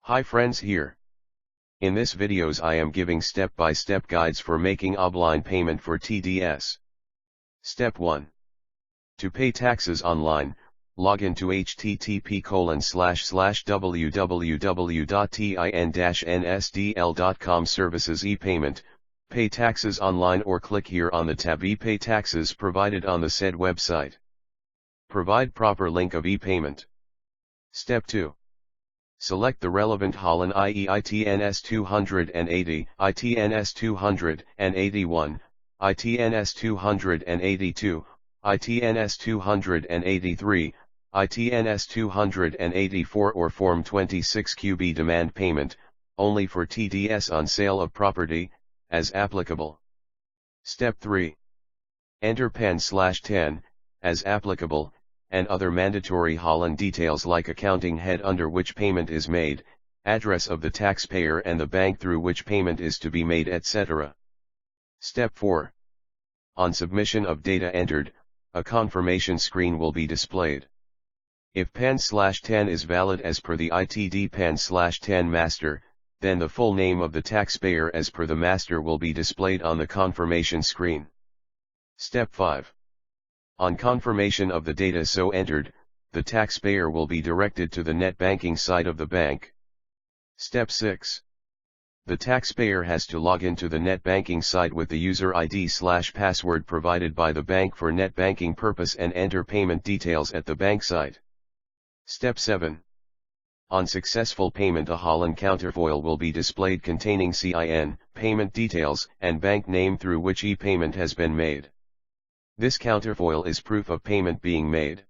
Hi friends, here. In this videos I am giving step-by-step guides for making online payment for TDS. Step 1. To pay taxes online, log into http://www.tin-nsdl.com services e-payment, pay taxes online, or click here on the tab e-pay taxes provided on the said website. Provide proper link of e-payment. Step 2. Select the relevant challan, i.e. ITNS 280, ITNS 281, ITNS 282, ITNS 283, ITNS 284 or Form 26QB demand payment, only for TDS on sale of property, as applicable. Step 3. Enter PAN/10, as applicable, and other mandatory challan details like accounting head under which payment is made, address of the taxpayer and the bank through which payment is to be made, etc. Step 4. On submission of data entered, a confirmation screen will be displayed. If PAN/10 is valid as per the ITD PAN/10 master, then the full name of the taxpayer as per the master will be displayed on the confirmation screen. Step 5. On confirmation of the data so entered, the taxpayer will be directed to the net banking site of the bank. Step 6. The taxpayer has to log into the net banking site with the user ID/password provided by the bank for net banking purpose and enter payment details at the bank site. Step 7. On successful payment, a challan counterfoil will be displayed containing CIN, payment details, and bank name through which e-payment has been made. This counterfoil is proof of payment being made.